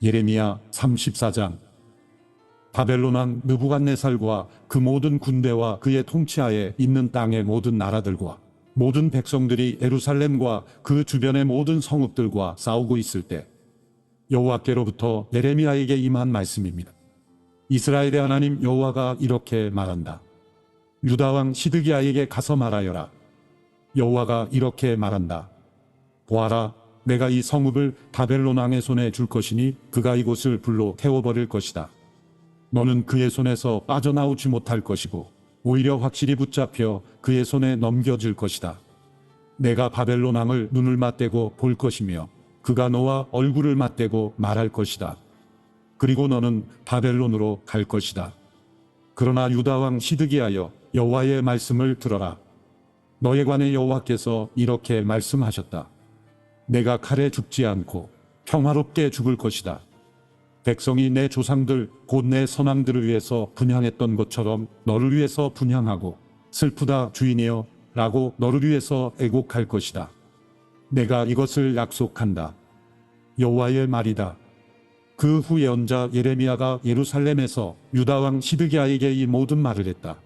예레미야 34장. 바벨론 왕 느부갓네살과 그 모든 군대와 그의 통치하에 있는 땅의 모든 나라들과 모든 백성들이 예루살렘과 그 주변의 모든 성읍들과 싸우고 있을 때 여호와께로부터 예레미야에게 임한 말씀입니다. 이스라엘의 하나님 여호와가 이렇게 말한다. 유다 왕 시드기야에게 가서 말하여라. 여호와가 이렇게 말한다. 보아라, 내가 이 성읍을 바벨론 왕의 손에 줄 것이니 그가 이곳을 불로 태워버릴 것이다. 너는 그의 손에서 빠져나오지 못할 것이고 오히려 확실히 붙잡혀 그의 손에 넘겨질 것이다. 내가 바벨론 왕을 눈을 맞대고 볼 것이며 그가 너와 얼굴을 맞대고 말할 것이다. 그리고 너는 바벨론으로 갈 것이다. 그러나 유다 왕 시드기야여, 여호와의 말씀을 들어라. 너에 관해 여호와께서 이렇게 말씀하셨다. 내가 칼에 죽지 않고 평화롭게 죽을 것이다. 백성이 내 조상들 곧 내 선왕들을 위해서 분향했던 것처럼 너를 위해서 분향하고 슬프다 주인이여 라고 너를 위해서 애곡할 것이다. 내가 이것을 약속한다. 여호와의 말이다. 그 후 예언자 예레미야가 예루살렘에서 유다 왕 시드기야에게 이 모든 말을 했다.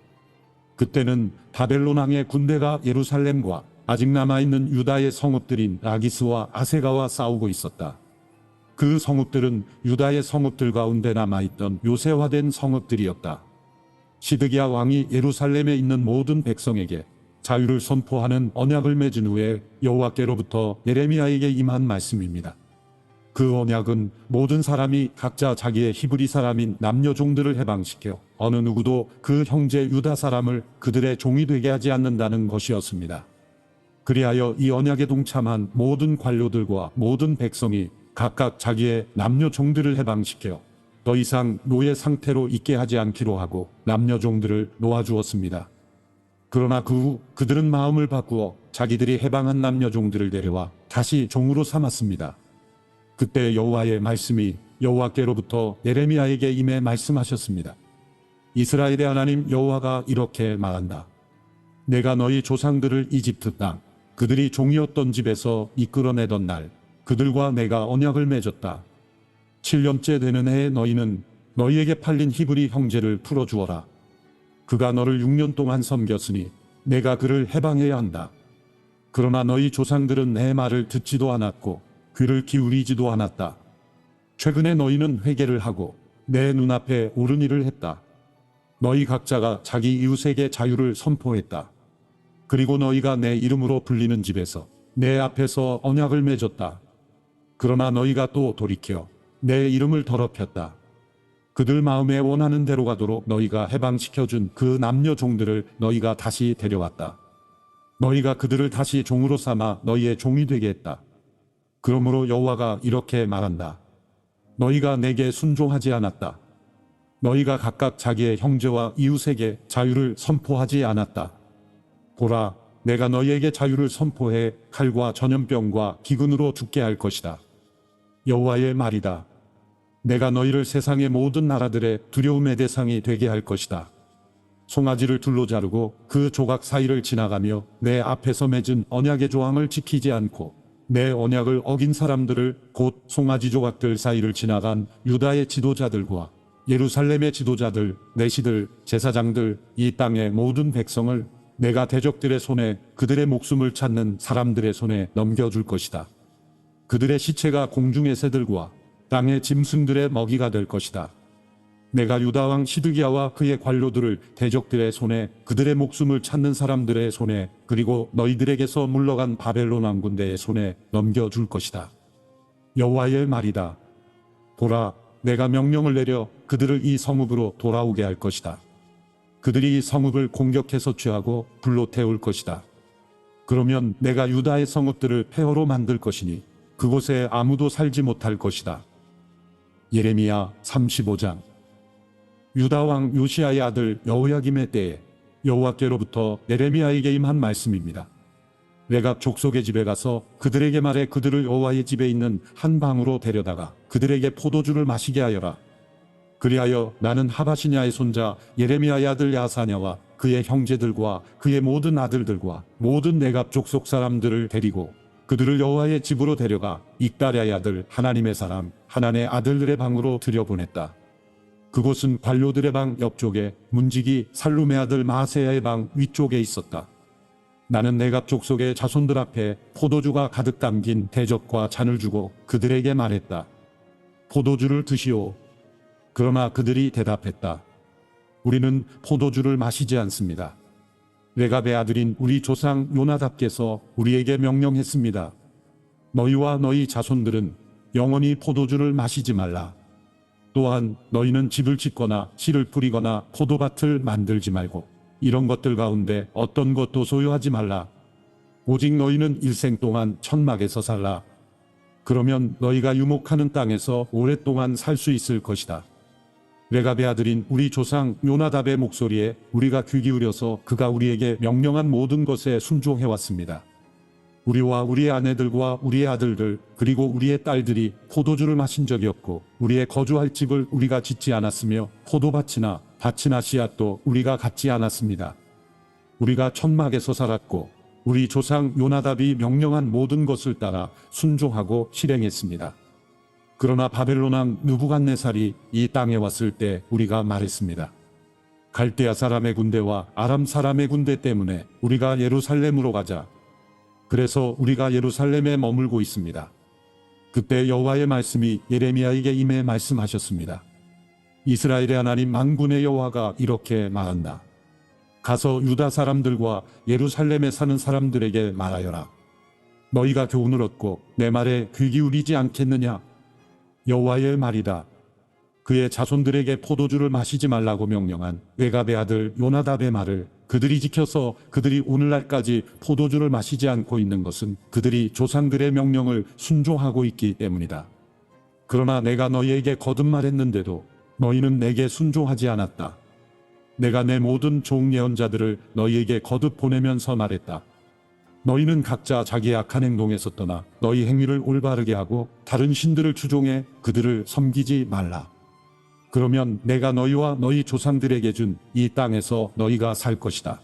그때는 바벨론 왕의 군대가 예루살렘과 아직 남아있는 유다의 성읍들인 라기스와 아세가와 싸우고 있었다. 그 성읍들은 유다의 성읍들 가운데 남아있던 요새화된 성읍들이었다. 시드기야 왕이 예루살렘에 있는 모든 백성에게 자유를 선포하는 언약을 맺은 후에 여호와께로부터 예레미야에게 임한 말씀입니다. 그 언약은 모든 사람이 각자 자기의 히브리 사람인 남녀 종들을 해방시켜 어느 누구도 그 형제 유다 사람을 그들의 종이 되게 하지 않는다는 것이었습니다. 그리하여 이 언약에 동참한 모든 관료들과 모든 백성이 각각 자기의 남녀 종들을 해방시켜 더 이상 노예 상태로 있게 하지 않기로 하고 남녀 종들을 놓아주었습니다. 그러나 그 후 그들은 마음을 바꾸어 자기들이 해방한 남녀 종들을 데려와 다시 종으로 삼았습니다. 그때 여호와의 말씀이 여호와께로부터 예레미야에게 임해 말씀하셨습니다. 이스라엘의 하나님 여호와가 이렇게 말한다. 내가 너희 조상들을 이집트 땅 그들이 종이었던 집에서 이끌어내던 날 그들과 내가 언약을 맺었다. 7년째 되는 해에 너희는 너희에게 팔린 히브리 형제를 풀어주어라. 그가 너를 6년 동안 섬겼으니 내가 그를 해방해야 한다. 그러나 너희 조상들은 내 말을 듣지도 않았고 귀를 기울이지도 않았다. 최근에 너희는 회개를 하고 내 눈앞에 옳은 일을 했다. 너희 각자가 자기 이웃에게 자유를 선포했다. 그리고 너희가 내 이름으로 불리는 집에서 내 앞에서 언약을 맺었다. 그러나 너희가 또 돌이켜 내 이름을 더럽혔다. 그들 마음에 원하는 대로 가도록 너희가 해방시켜준 그 남녀 종들을 너희가 다시 데려왔다. 너희가 그들을 다시 종으로 삼아 너희의 종이 되게 했다. 그러므로 여호와가 이렇게 말한다. 너희가 내게 순종하지 않았다. 너희가 각각 자기의 형제와 이웃에게 자유를 선포하지 않았다. 보라, 내가 너희에게 자유를 선포해 칼과 전염병과 기근으로 죽게 할 것이다. 여호와의 말이다. 내가 너희를 세상의 모든 나라들의 두려움의 대상이 되게 할 것이다. 송아지를 둘로 자르고 그 조각 사이를 지나가며 내 앞에서 맺은 언약의 조항을 지키지 않고 내 언약을 어긴 사람들을 곧 송아지 조각들 사이를 지나간 유다의 지도자들과 예루살렘의 지도자들, 내시들, 제사장들, 이 땅의 모든 백성을 내가 대적들의 손에 그들의 목숨을 찾는 사람들의 손에 넘겨줄 것이다. 그들의 시체가 공중의 새들과 땅의 짐승들의 먹이가 될 것이다. 내가 유다 왕 시드기야와 그의 관료들을 대적들의 손에 그들의 목숨을 찾는 사람들의 손에 그리고 너희들에게서 물러간 바벨론 왕군대의 손에 넘겨줄 것이다. 여호와의 말이다. 보라, 내가 명령을 내려 그들을 이 성읍으로 돌아오게 할 것이다. 그들이 이 성읍을 공격해서 취하고 불로 태울 것이다. 그러면 내가 유다의 성읍들을 폐허로 만들 것이니 그곳에 아무도 살지 못할 것이다. 예레미야 35장. 유다 왕 요시야의 아들 여호야김의 때에 여호와께로부터 예레미야에게 임한 말씀입니다. 내가 족속의 집에 가서 그들에게 말해 그들을 여호와의 집에 있는 한 방으로 데려다가 그들에게 포도주를 마시게 하여라. 그리하여 나는 하바시냐의 손자 예레미야의 아들 야사냐와 그의 형제들과 그의 모든 아들들과 모든 내갑 족속 사람들을 데리고 그들을 여호와의 집으로 데려가 익다랴의 아들 하나님의 사람 하난의 아들들의 방으로 들여보냈다. 그곳은 관료들의 방 옆쪽에 문지기 살룸의 아들 마아세야의 방 위쪽에 있었다. 나는 내갑 족속의 자손들 앞에 포도주가 가득 담긴 대접과 잔을 주고 그들에게 말했다. 포도주를 드시오. 그러나 그들이 대답했다. 우리는 포도주를 마시지 않습니다. 레갑의 아들인 우리 조상 요나답께서 우리에게 명령했습니다. 너희와 너희 자손들은 영원히 포도주를 마시지 말라. 또한 너희는 집을 짓거나 씨를 뿌리거나 포도밭을 만들지 말고 이런 것들 가운데 어떤 것도 소유하지 말라. 오직 너희는 일생 동안 천막에서 살라. 그러면 너희가 유목하는 땅에서 오랫동안 살 수 있을 것이다. 레갑의 아들인 우리 조상 요나답의 목소리에 우리가 귀 기울여서 그가 우리에게 명령한 모든 것에 순종해왔습니다. 우리와 우리의 아내들과 우리의 아들들 그리고 우리의 딸들이 포도주를 마신 적이 없고 우리의 거주할 집을 우리가 짓지 않았으며 포도밭이나 밭이나 씨앗도 우리가 갖지 않았습니다. 우리가 천막에서 살았고 우리 조상 요나답이 명령한 모든 것을 따라 순종하고 실행했습니다. 그러나 바벨론 왕 느부갓네살이 이 땅에 왔을 때 우리가 말했습니다. 갈대아 사람의 군대와 아람 사람의 군대 때문에 우리가 예루살렘으로 가자. 그래서 우리가 예루살렘에 머물고 있습니다. 그때 여호와의 말씀이 예레미야에게 임해 말씀하셨습니다. 이스라엘의 하나님 만군의 여호와가 이렇게 말한다. 가서 유다 사람들과 예루살렘에 사는 사람들에게 말하여라. 너희가 교훈을 얻고 내 말에 귀 기울이지 않겠느냐? 여호와의 말이다. 그의 자손들에게 포도주를 마시지 말라고 명령한 레갑의 아들 요나답의 말을 그들이 지켜서 그들이 오늘날까지 포도주를 마시지 않고 있는 것은 그들이 조상들의 명령을 순종하고 있기 때문이다. 그러나 내가 너희에게 거듭 말했는데도 너희는 내게 순종하지 않았다. 내가 내 모든 종 예언자들을 너희에게 거듭 보내면서 말했다. 너희는 각자 자기의 악한 행동에서 떠나 너희 행위를 올바르게 하고 다른 신들을 추종해 그들을 섬기지 말라. 그러면 내가 너희와 너희 조상들에게 준 이 땅에서 너희가 살 것이다.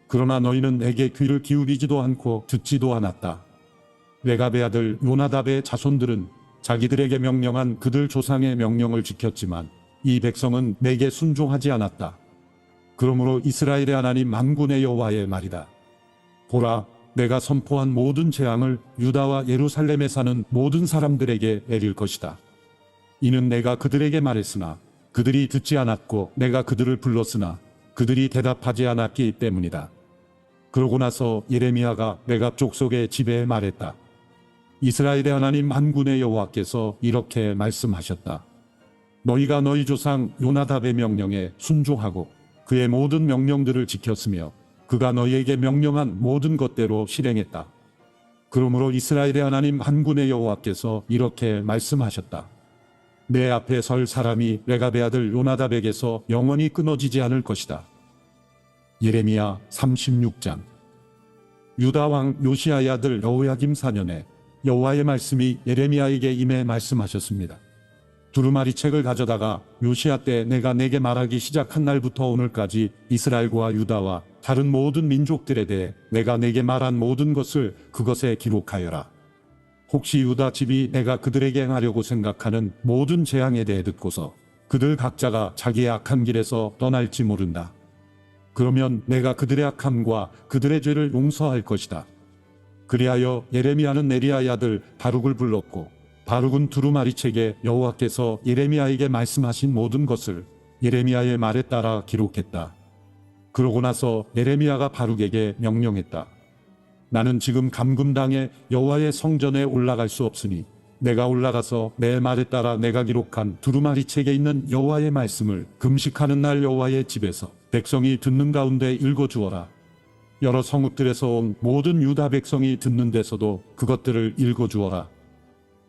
그러나 너희는 내게 귀를 기울이지도 않고 듣지도 않았다. 레갑의 아들 요나답의 자손들은 자기들에게 명령한 그들 조상의 명령을 지켰지만 이 백성은 내게 순종하지 않았다. 그러므로 이스라엘의 하나님 만군의 여호와의 말이다. 보라, 내가 선포한 모든 재앙을 유다와 예루살렘에 사는 모든 사람들에게 내릴 것이다. 이는 내가 그들에게 말했으나 그들이 듣지 않았고 내가 그들을 불렀으나 그들이 대답하지 않았기 때문이다. 그러고 나서 예레미야가 레갑 족속의 지배에 말했다. 이스라엘의 하나님 만군의 여호와께서 이렇게 말씀하셨다. 너희가 너희 조상 요나답의 명령에 순종하고 그의 모든 명령들을 지켰으며 그가 너희에게 명령한 모든 것대로 실행했다. 그러므로 이스라엘의 하나님 만군의 여호와께서 이렇게 말씀하셨다. 내 앞에 설 사람이 레갑의 아들 요나답에게서 영원히 끊어지지 않을 것이다. 예레미야 36장. 유다 왕 요시야의 아들 여호야김 4년에 여호와의 말씀이 예레미야에게 임해 말씀하셨습니다. 두루마리 책을 가져다가 요시야 때 내가 내게 말하기 시작한 날부터 오늘까지 이스라엘과 유다와 다른 모든 민족들에 대해 내가 내게 말한 모든 것을 그것에 기록하여라. 혹시 유다 집이 내가 그들에게 행하려고 생각하는 모든 재앙에 대해 듣고서 그들 각자가 자기의 악한 길에서 떠날지 모른다. 그러면 내가 그들의 악함과 그들의 죄를 용서할 것이다. 그리하여 예레미야는 네리야의 아들 바룩을 불렀고 바룩은 두루마리 책에 여호와께서 예레미야에게 말씀하신 모든 것을 예레미야의 말에 따라 기록했다. 그러고 나서 예레미야가 바룩에게 명령했다. 나는 지금 감금당해 여호와의 성전에 올라갈 수 없으니 내가 올라가서 내 말에 따라 내가 기록한 두루마리 책에 있는 여호와의 말씀을 금식하는 날 여호와의 집에서 백성이 듣는 가운데 읽어주어라. 여러 성읍들에서 온 모든 유다 백성이 듣는 데서도 그것들을 읽어주어라.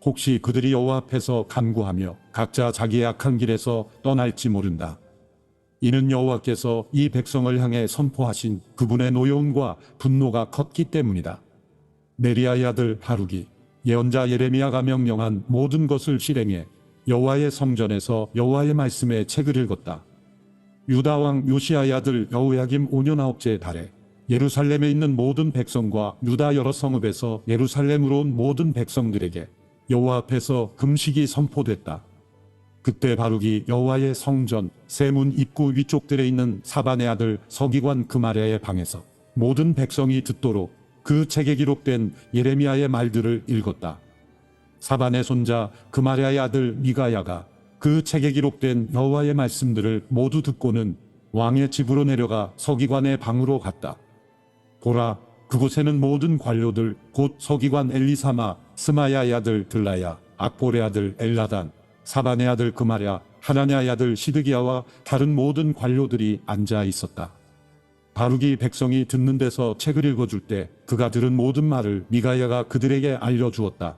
혹시 그들이 여호와 앞에서 간구하며 각자 자기의 악한 길에서 떠날지 모른다. 이는 여호와께서 이 백성을 향해 선포하신 그분의 노여움과 분노가 컸기 때문이다. 네리야의 아들 바룩이 예언자 예레미야가 명령한 모든 것을 실행해 여호와의 성전에서 여호와의 말씀의 책을 읽었다. 유다 왕 요시야의 아들 여호야김 5년 9째 달에 예루살렘에 있는 모든 백성과 유다 여러 성읍에서 예루살렘으로 온 모든 백성들에게 여호와 앞에서 금식이 선포됐다. 그때 바룩이 여호와의 성전 세문 입구 위쪽들에 있는 사반의 아들 서기관 그마랴의 방에서 모든 백성이 듣도록 그 책에 기록된 예레미야의 말들을 읽었다. 사반의 손자 그마랴의 아들 미가야가 그 책에 기록된 여호와의 말씀들을 모두 듣고는 왕의 집으로 내려가 서기관의 방으로 갔다. 보라, 그곳에는 모든 관료들 곧 서기관 엘리사마, 스마야의 아들 들라야, 악볼의 아들 엘라단, 사반의 아들 그마랴, 하나냐의 아들 시드기야와 다른 모든 관료들이 앉아 있었다. 바룩이 백성이 듣는 데서 책을 읽어줄 때 그가 들은 모든 말을 미가야가 그들에게 알려주었다.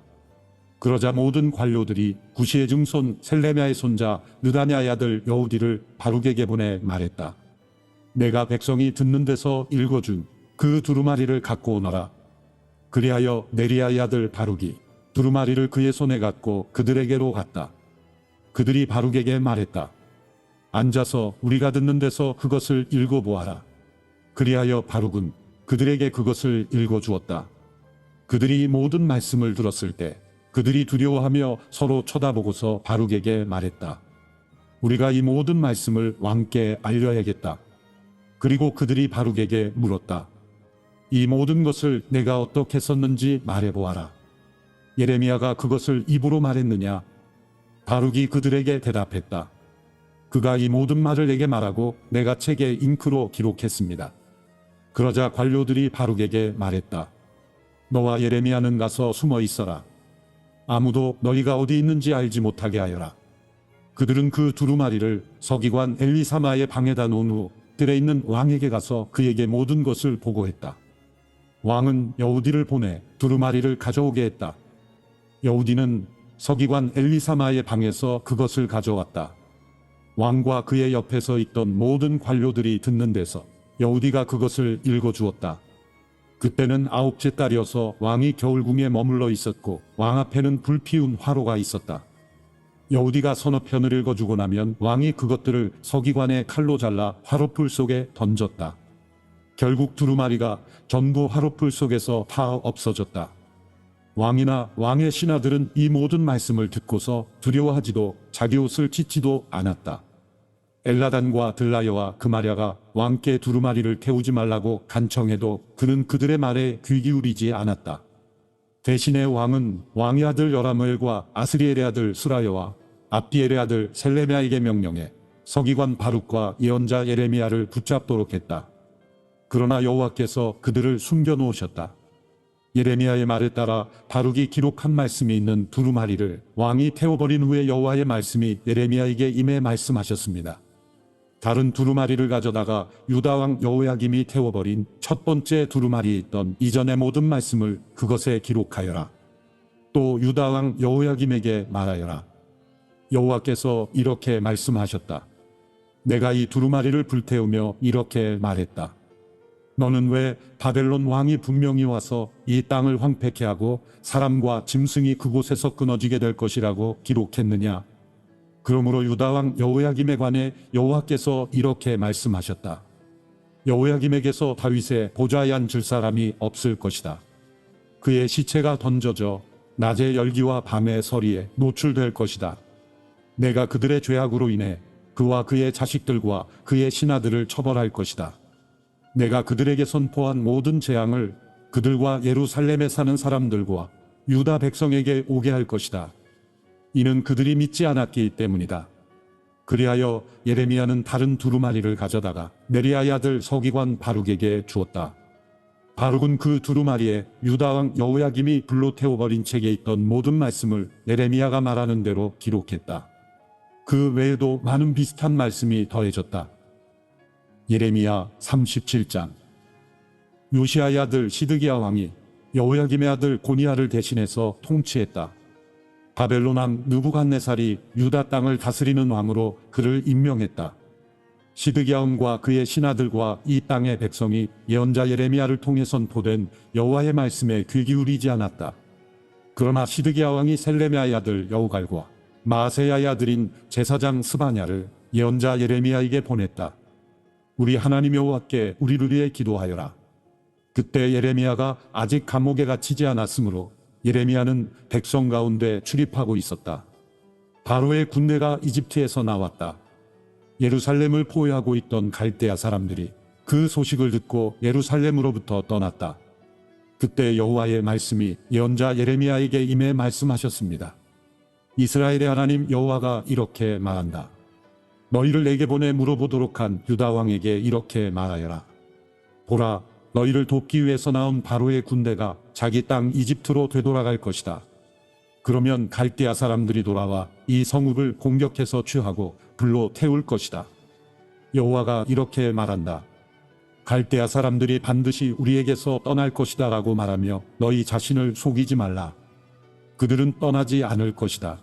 그러자 모든 관료들이 구시의 증손 셀레미야의 손자 느다냐의 아들 여우디를 바룩에게 보내 말했다. 내가 백성이 듣는 데서 읽어준 그 두루마리를 갖고 오너라. 그리하여 네리야의 아들 바룩이 두루마리를 그의 손에 갖고 그들에게로 갔다. 그들이 바룩에게 말했다. 앉아서 우리가 듣는 데서 그것을 읽어보아라. 그리하여 바룩은 그들에게 그것을 읽어주었다. 그들이 모든 말씀을 들었을 때 그들이 두려워하며 서로 쳐다보고서 바룩에게 말했다. 우리가 이 모든 말씀을 왕께 알려야겠다. 그리고 그들이 바룩에게 물었다. 이 모든 것을 내가 어떻게 썼는지 말해보아라. 예레미야가 그것을 입으로 말했느냐? 바룩이 그들에게 대답했다. 그가 이 모든 말을 내게 말하고 내가 책에 잉크로 기록했습니다. 그러자 관료들이 바룩에게 말했다. 너와 예레미야는 가서 숨어 있어라. 아무도 너희가 어디 있는지 알지 못하게 하여라. 그들은 그 두루마리를 서기관 엘리사마의 방에다 놓은 후 들에 있는 왕에게 가서 그에게 모든 것을 보고했다. 왕은 여우디를 보내 두루마리를 가져오게 했다. 여우디는 서기관 엘리사마의 방에서 그것을 가져왔다. 왕과 그의 옆에 서 있던 모든 관료들이 듣는 데서 여우디가 그것을 읽어주었다. 그때는 9째 달이어서 왕이 겨울궁에 머물러 있었고 왕 앞에는 불피운 화로가 있었다. 여우디가 서너 편을 읽어주고 나면 왕이 그것들을 서기관의 칼로 잘라 화로불 속에 던졌다. 결국 두루마리가 전부 화로불 속에서 다 없어졌다. 왕이나 왕의 신하들은 이 모든 말씀을 듣고서 두려워하지도 자기 옷을 찢지도 않았다. 엘라단과 들라여와 그마랴가 왕께 두루마리를 태우지 말라고 간청해도 그는 그들의 말에 귀 기울이지 않았다. 대신에 왕은 왕의 아들 여라무엘과 아스리엘의 아들 수라여와 압디엘의 아들 셀레미야에게 명령해 서기관 바룩과 예언자 예레미야를 붙잡도록 했다. 그러나 여호와께서 그들을 숨겨놓으셨다. 예레미야의 말에 따라 바룩이 기록한 말씀이 있는 두루마리를 왕이 태워버린 후에 여호와의 말씀이 예레미야에게 임해 말씀하셨습니다. 다른 두루마리를 가져다가 유다왕 여호야김이 태워버린 첫 번째 두루마리에 있던 이전의 모든 말씀을 그것에 기록하여라. 또 유다왕 여호야김에게 말하여라. 여호와께서 이렇게 말씀하셨다. 내가 이 두루마리를 불태우며 이렇게 말했다. 너는 왜 바벨론 왕이 분명히 와서 이 땅을 황폐케 하고 사람과 짐승이 그곳에서 끊어지게 될 것이라고 기록했느냐? 그러므로 유다왕 여호야김에 관해 여호와께서 이렇게 말씀하셨다. 여호야김에게서 다윗의 보좌에 앉을 사람이 없을 것이다. 그의 시체가 던져져 낮의 열기와 밤의 서리에 노출될 것이다. 내가 그들의 죄악으로 인해 그와 그의 자식들과 그의 신하들을 처벌할 것이다. 내가 그들에게 선포한 모든 재앙을 그들과 예루살렘에 사는 사람들과 유다 백성에게 오게 할 것이다. 이는 그들이 믿지 않았기 때문이다. 그리하여 예레미야는 다른 두루마리를 가져다가 네리야의 아들 서기관 바룩에게 주었다. 바룩은 그 두루마리에 유다왕 여호야김이 불로 태워버린 책에 있던 모든 말씀을 예레미야가 말하는 대로 기록했다. 그 외에도 많은 비슷한 말씀이 더해졌다. 예레미야 37장. 요시야의 아들 시드기야 왕이 여호야김의 아들 고니야를 대신해서 통치했다. 바벨론 왕 느부갓네살이 유다 땅을 다스리는 왕으로 그를 임명했다. 시드기야 왕과 그의 신하들과 이 땅의 백성이 예언자 예레미야를 통해 선포된 여호와의 말씀에 귀 기울이지 않았다. 그러나 시드기야 왕이 셀레미야의 아들 여우갈과 마아세야의 아들인 제사장 스바냐를 예언자 예레미야에게 보냈다. 우리 하나님 여호와께 우리를 위해 기도하여라. 그때 예레미야가 아직 감옥에 갇히지 않았으므로 예레미야는 백성 가운데 출입하고 있었다. 바로의 군대가 이집트에서 나왔다. 예루살렘을 포위하고 있던 갈대아 사람들이 그 소식을 듣고 예루살렘으로부터 떠났다. 그때 여호와의 말씀이 예언자 예레미야에게 임해 말씀하셨습니다. 이스라엘의 하나님 여호와가 이렇게 말한다. 너희를 내게 보내 물어보도록 한 유다 왕에게 이렇게 말하여라. 보라, 너희를 돕기 위해서 나온 바로의 군대가 자기 땅 이집트로 되돌아갈 것이다. 그러면 갈대아 사람들이 돌아와 이 성읍을 공격해서 취하고 불로 태울 것이다. 여호와가 이렇게 말한다. 갈대아 사람들이 반드시 우리에게서 떠날 것이다 라고 말하며 너희 자신을 속이지 말라. 그들은 떠나지 않을 것이다.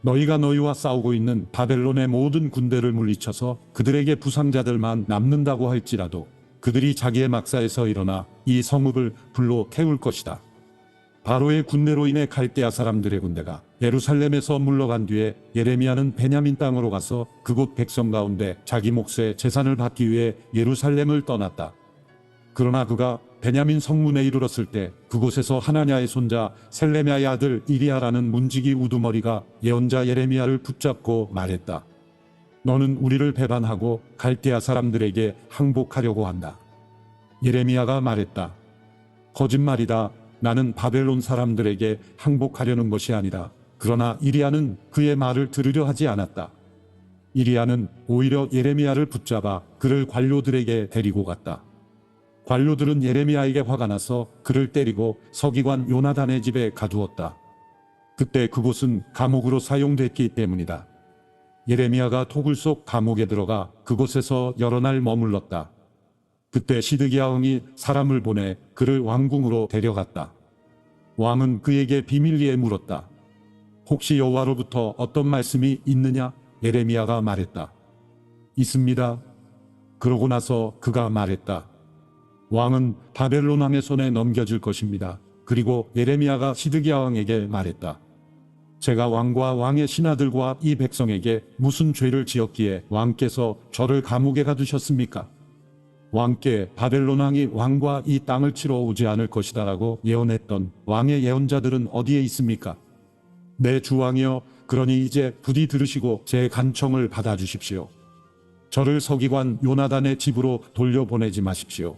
너희가 너희와 싸우고 있는 바벨론의 모든 군대를 물리쳐서 그들에게 부상자들만 남는다고 할지라도 그들이 자기의 막사에서 일어나 이 성읍을 불로 태울 것이다. 바로의 군대로 인해 갈대아 사람들의 군대가 예루살렘에서 물러간 뒤에 예레미야는 베냐민 땅으로 가서 그곳 백성 가운데 자기 몫의 재산을 받기 위해 예루살렘을 떠났다. 그러나 그가 베냐민 성문에 이르렀을 때 그곳에서 하나냐의 손자 셀레미야의 아들 이리야라는 문지기 우두머리가 예언자 예레미야를 붙잡고 말했다. 너는 우리를 배반하고 갈대아 사람들에게 항복하려고 한다. 예레미야가 말했다. 거짓말이다. 나는 바벨론 사람들에게 항복하려는 것이 아니라 그러나 이리야는 그의 말을 들으려 하지 않았다. 이리야는 오히려 예레미야를 붙잡아 그를 관료들에게 데리고 갔다. 관료들은 예레미야에게 화가 나서 그를 때리고 서기관 요나단의 집에 가두었다. 그때 그곳은 감옥으로 사용됐기 때문이다. 예레미야가 토굴 속 감옥에 들어가 그곳에서 여러 날 머물렀다. 그때 시드기야 왕이 사람을 보내 그를 왕궁으로 데려갔다. 왕은 그에게 비밀리에 물었다. 혹시 여호와로부터 어떤 말씀이 있느냐? 예레미야가 말했다. 있습니다. 그러고 나서 그가 말했다. 왕은 바벨론 왕의 손에 넘겨질 것입니다. 그리고 예레미야가 시드기야 왕에게 말했다. 제가 왕과 왕의 신하들과 이 백성에게 무슨 죄를 지었기에 왕께서 저를 감옥에 가두셨습니까? 왕께 바벨론 왕이 왕과 이 땅을 치러 오지 않을 것이다 라고 예언했던 왕의 예언자들은 어디에 있습니까? 내 주왕이여, 그러니 이제 부디 들으시고 제 간청을 받아주십시오. 저를 서기관 요나단의 집으로 돌려보내지 마십시오.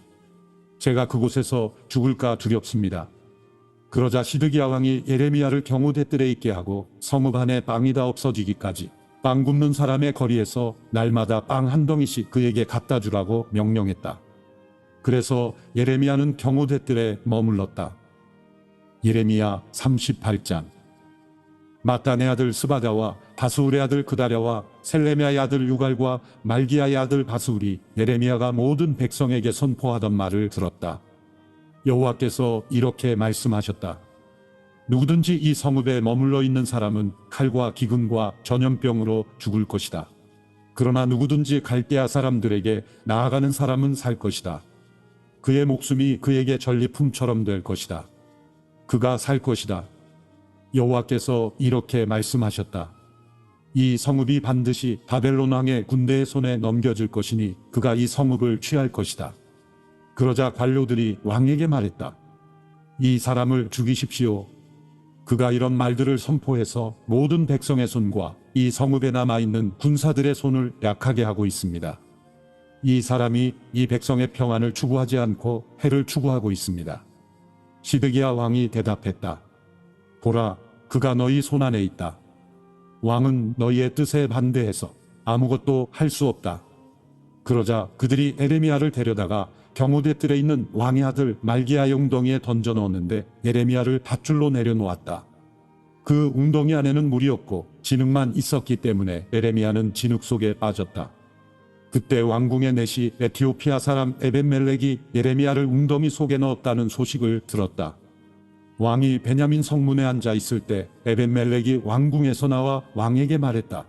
제가 그곳에서 죽을까 두렵습니다. 그러자 시드기야 왕이 예레미야를 경호대뜰에 있게 하고 성읍 안에 빵이 다 없어지기까지 빵 굽는 사람의 거리에서 날마다 빵 한 덩이씩 그에게 갖다 주라고 명령했다. 그래서 예레미야는 경호대뜰에 머물렀다. 예레미야 38장. 마따네 아들 스바다와 바스울의 아들 그다랴와 셀레미야의 아들 유갈과 말기야의 아들 바스울이 예레미야가 모든 백성에게 선포하던 말을 들었다. 여호와께서 이렇게 말씀하셨다. 누구든지 이 성읍에 머물러 있는 사람은 칼과 기근과 전염병으로 죽을 것이다. 그러나 누구든지 갈대아 사람들에게 나아가는 사람은 살 것이다. 그의 목숨이 그에게 전리품처럼 될 것이다. 그가 살 것이다. 여호와께서 이렇게 말씀하셨다. 이 성읍이 반드시 바벨론 왕의 군대의 손에 넘겨질 것이니 그가 이 성읍을 취할 것이다. 그러자 관료들이 왕에게 말했다. 이 사람을 죽이십시오. 그가 이런 말들을 선포해서 모든 백성의 손과 이 성읍에 남아있는 군사들의 손을 약하게 하고 있습니다. 이 사람이 이 백성의 평안을 추구하지 않고 해를 추구하고 있습니다. 시드기야 왕이 대답했다. 보라, 그가 너희 손안에 있다. 왕은 너희의 뜻에 반대해서 아무것도 할 수 없다. 그러자 그들이 예레미야를 데려다가 경호대뜰에 있는 왕의 아들 말기야의 웅덩이에 던져 넣었는데 예레미야를 밧줄로 내려놓았다. 그 웅덩이 안에는 물이 없고 진흙만 있었기 때문에 예레미야는 진흙 속에 빠졌다. 그때 왕궁의 내시 에티오피아 사람 에벤멜렉이 예레미야를 웅덩이 속에 넣었다는 소식을 들었다. 왕이 베냐민 성문에 앉아 있을 때 에벤멜렉이 왕궁에서 나와 왕에게 말했다.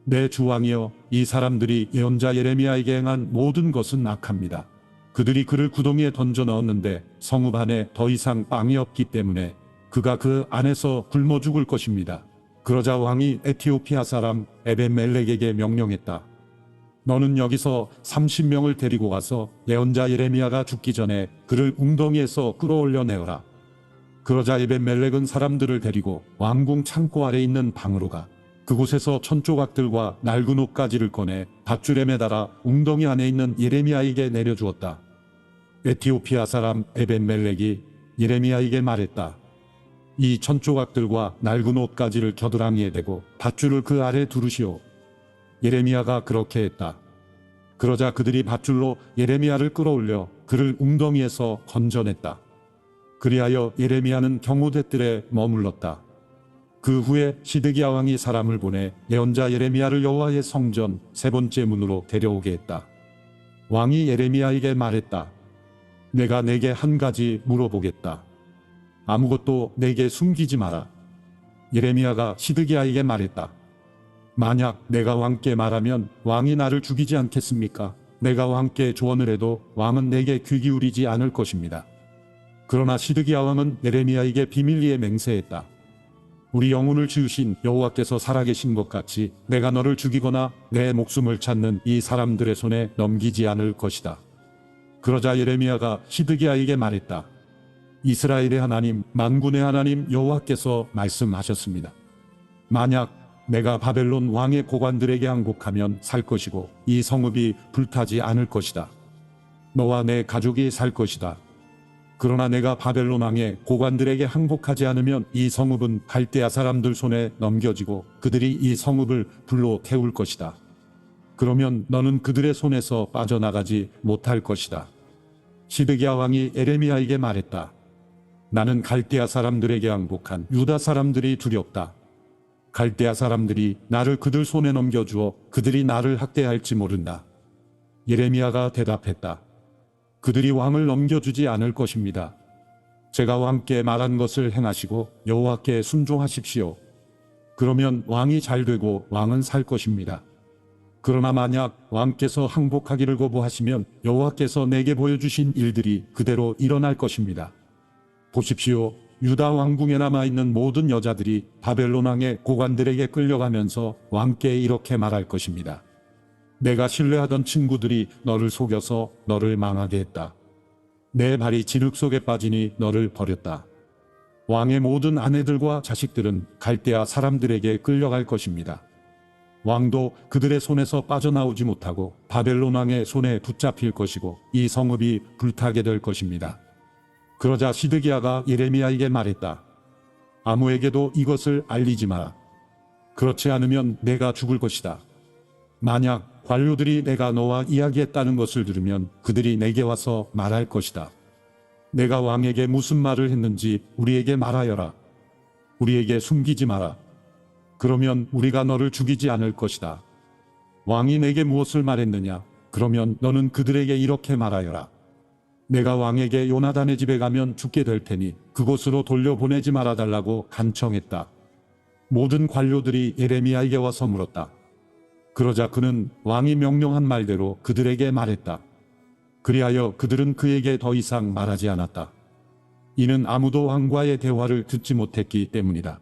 내 주왕이여, 이 사람들이 예언자 예레미야에게 행한 모든 것은 악합니다. 그들이 그를 구덩이에 던져 넣었는데 성읍 안에 더 이상 빵이 없기 때문에 그가 그 안에서 굶어 죽을 것입니다. 그러자 왕이 에티오피아 사람 에벤멜렉에게 명령했다. 너는 여기서 30명을 데리고 가서 예언자 예레미야가 죽기 전에 그를 웅덩이에서 끌어올려 내어라. 그러자 에벤멜렉은 사람들을 데리고 왕궁 창고 아래 있는 방으로 가 그곳에서 천조각들과 낡은 옷가지를 꺼내 밧줄에 매달아 웅덩이 안에 있는 예레미야에게 내려주었다. 에티오피아 사람 에벤멜렉이 예레미야에게 말했다. 이 천조각들과 낡은 옷가지를 겨드랑이에 대고 밧줄을 그 아래 두르시오. 예레미야가 그렇게 했다. 그러자 그들이 밧줄로 예레미야를 끌어올려 그를 웅덩이에서 건져냈다. 그리하여 예레미야는 경호대뜰에 머물렀다. 그 후에 시드기야 왕이 사람을 보내 예언자 예레미야를 여호와의 성전 세 번째 문으로 데려오게 했다. 왕이 예레미야에게 말했다. 내가 내게 한 가지 물어보겠다. 아무것도 내게 숨기지 마라. 예레미야가 시드기야에게 말했다. 만약 내가 왕께 말하면 왕이 나를 죽이지 않겠습니까? 내가 왕께 조언을 해도 왕은 내게 귀 기울이지 않을 것입니다. 그러나 시드기야 왕은 예레미야에게 비밀리에 맹세했다. 우리 영혼을 지으신 여호와께서 살아계신 것 같이 내가 너를 죽이거나 내 목숨을 찾는 이 사람들의 손에 넘기지 않을 것이다. 그러자 예레미야가 시드기야에게 말했다. 이스라엘의 하나님, 만군의 하나님 여호와께서 말씀하셨습니다. 만약 내가 바벨론 왕의 고관들에게 항복하면 살 것이고 이 성읍이 불타지 않을 것이다. 너와 내 가족이 살 것이다. 그러나 내가 바벨론 왕의 고관들에게 항복하지 않으면 이 성읍은 갈대아 사람들 손에 넘겨지고 그들이 이 성읍을 불로 태울 것이다. 그러면 너는 그들의 손에서 빠져나가지 못할 것이다. 시드기야 왕이 예레미야에게 말했다. 나는 갈대아 사람들에게 항복한 유다 사람들이 두렵다. 갈대아 사람들이 나를 그들 손에 넘겨주어 그들이 나를 학대할지 모른다. 예레미야가 대답했다. 그들이 왕을 넘겨주지 않을 것입니다. 제가 왕께 말한 것을 행하시고 여호와께 순종하십시오. 그러면 왕이 잘 되고 왕은 살 것입니다. 그러나 만약 왕께서 항복하기를 거부하시면 여호와께서 내게 보여주신 일들이 그대로 일어날 것입니다. 보십시오. 유다 왕궁에 남아있는 모든 여자들이 바벨론 왕의 고관들에게 끌려가면서 왕께 이렇게 말할 것입니다. 내가 신뢰하던 친구들이 너를 속여서 너를 망하게 했다. 내 발이 진흙 속에 빠지니 너를 버렸다. 왕의 모든 아내들과 자식들은 갈대아 사람들에게 끌려갈 것입니다. 왕도 그들의 손에서 빠져나오지 못하고 바벨론 왕의 손에 붙잡힐 것이고 이 성읍이 불타게 될 것입니다. 그러자 시드기야가 예레미야에게 말했다. 아무에게도 이것을 알리지 마라. 그렇지 않으면 내가 죽을 것이다. 만약 관료들이 내가 너와 이야기했다는 것을 들으면 그들이 내게 와서 말할 것이다. 내가 왕에게 무슨 말을 했는지 우리에게 말하여라. 우리에게 숨기지 마라. 그러면 우리가 너를 죽이지 않을 것이다. 왕이 내게 무엇을 말했느냐? 그러면 너는 그들에게 이렇게 말하여라. 내가 왕에게 요나단의 집에 가면 죽게 될 테니 그곳으로 돌려보내지 말아달라고 간청했다. 모든 관료들이 예레미야에게 와서 물었다. 그러자 그는 왕이 명령한 말대로 그들에게 말했다. 그리하여 그들은 그에게 더 이상 말하지 않았다. 이는 아무도 왕과의 대화를 듣지 못했기 때문이다.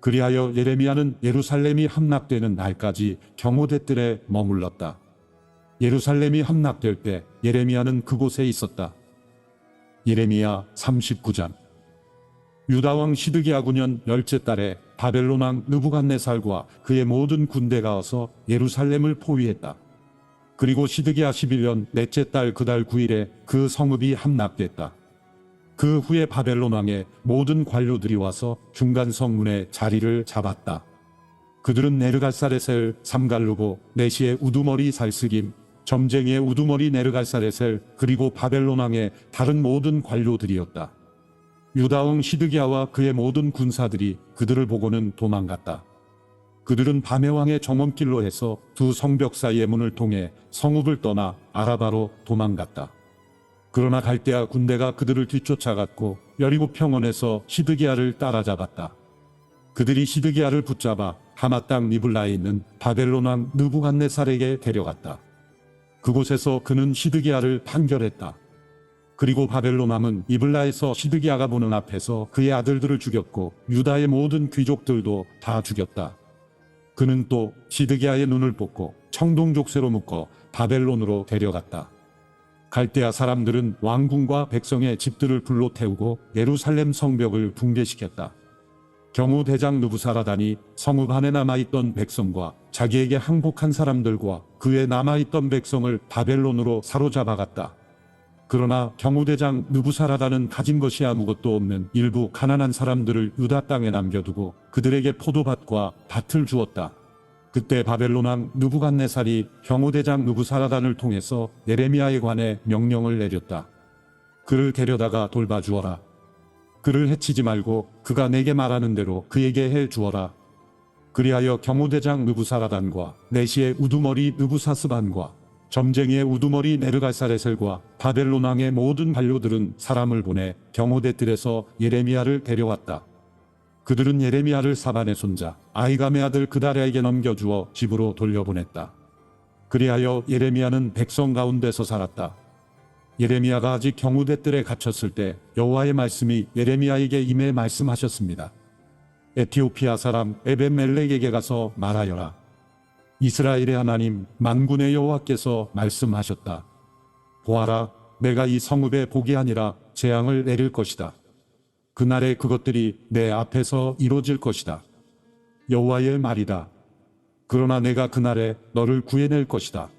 그리하여 예레미야는 예루살렘이 함락되는 날까지 경호대뜰에 머물렀다. 예루살렘이 함락될 때 예레미야는 그곳에 있었다. 예레미야 39장. 유다왕 시드기야 9년 열째 달에 바벨론 왕 느부갓네살과 그의 모든 군대가 와서 예루살렘을 포위했다. 그리고 시드기야 11년 넷째 달 그 달 9일에 그 성읍이 함락됐다. 그 후에 바벨론 왕의 모든 관료들이 와서 중간 성문에 자리를 잡았다. 그들은 네르갈사레셀 삼갈루고 네시의 우두머리 살스김 점쟁이의 우두머리 네르갈사레셀 그리고 바벨론 왕의 다른 모든 관료들이었다. 유다왕 시드기야와 그의 모든 군사들이 그들을 보고는 도망갔다. 그들은 밤의 왕의 정원길로 해서 두 성벽 사이의 문을 통해 성읍을 떠나 아라바로 도망갔다. 그러나 갈대아 군대가 그들을 뒤쫓아갔고 여리고 평원에서 시드기야를 따라잡았다. 그들이 시드기야를 붙잡아 하마 땅 리블라에 있는 바벨론 왕 느부갓네살에게 데려갔다. 그곳에서 그는 시드기야를 판결했다. 그리고 바벨론 왕은 이블라에서 시드기야가 보는 앞에서 그의 아들들을 죽였고 유다의 모든 귀족들도 다 죽였다. 그는 또 시드기야의 눈을 뽑고 청동족쇄로 묶어 바벨론으로 데려갔다. 갈대아 사람들은 왕궁과 백성의 집들을 불로 태우고 예루살렘 성벽을 붕괴시켰다. 경호대장 느부사라단이 성읍 안에 남아있던 백성과 자기에게 항복한 사람들과 그에 남아있던 백성을 바벨론으로 사로잡아갔다. 그러나 경호대장 느부사라단은 가진 것이 아무것도 없는 일부 가난한 사람들을 유다 땅에 남겨두고 그들에게 포도밭과 밭을 주었다. 그때 바벨론 왕 느부갓네살이 경호대장 느부사라단을 통해서 예레미야에 관해 명령을 내렸다. 그를 데려다가 돌봐주어라. 그를 해치지 말고 그가 내게 말하는 대로 그에게 해 주어라. 그리하여 경호대장 느부사라단과 내시의 우두머리 느부사스반과 점쟁이의 우두머리 네르갈사레셀과 바벨론 왕의 모든 관료들은 사람을 보내 경호대 뜰에서 예레미야를 데려왔다. 그들은 예레미야를 사반의 손자 아이감의 아들 그다랴에게 넘겨주어 집으로 돌려보냈다. 그리하여 예레미야는 백성 가운데서 살았다. 예레미야가 아직 경호대 뜰에 갇혔을 때 여호와의 말씀이 예레미야에게 임해 말씀하셨습니다. 에티오피아 사람 에벤멜렉에게 가서 말하여라. 이스라엘의 하나님 만군의 여호와께서 말씀하셨다. 보아라, 내가 이 성읍에 복이 아니라 재앙을 내릴 것이다. 그날에 그것들이 내 앞에서 이루어질 것이다. 여호와의 말이다. 그러나 내가 그날에 너를 구해낼 것이다.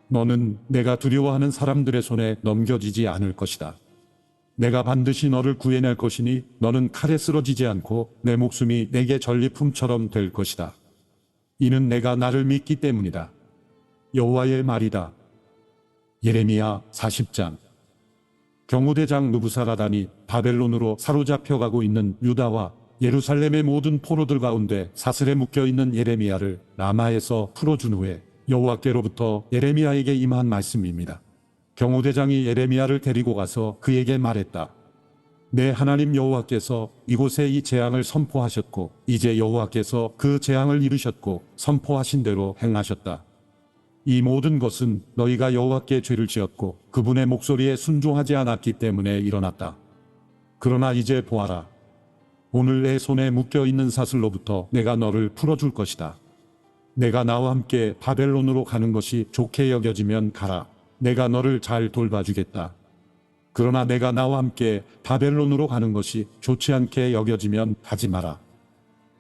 너는 내가 두려워하는 사람들의 손에 넘겨지지 않을 것이다. 내가 반드시 너를 구해낼 것이니 너는 칼에 쓰러지지 않고 내 목숨이 내게 전리품처럼 될 것이다. 이는 내가 나를 믿기 때문이다. 여호와의 말이다. 예레미야 40장. 경호대장 느부사라단이 바벨론으로 사로잡혀가고 있는 유다와 예루살렘의 모든 포로들 가운데 사슬에 묶여있는 예레미야를 라마에서 풀어준 후에 여호와께로부터 예레미야에게 임한 말씀입니다. 경호대장이 예레미야를 데리고 가서 그에게 말했다. 내 하나님 여호와께서 이곳에 이 재앙을 선포하셨고 이제 여호와께서 그 재앙을 이루셨고 선포하신 대로 행하셨다. 이 모든 것은 너희가 여호와께 죄를 지었고 그분의 목소리에 순종하지 않았기 때문에 일어났다. 그러나 이제 보아라. 오늘 내 손에 묶여있는 사슬로부터 내가 너를 풀어줄 것이다. 내가 나와 함께 바벨론으로 가는 것이 좋게 여겨지면 가라. 내가 너를 잘 돌봐주겠다. 그러나 내가 나와 함께 바벨론으로 가는 것이 좋지 않게 여겨지면 가지 마라.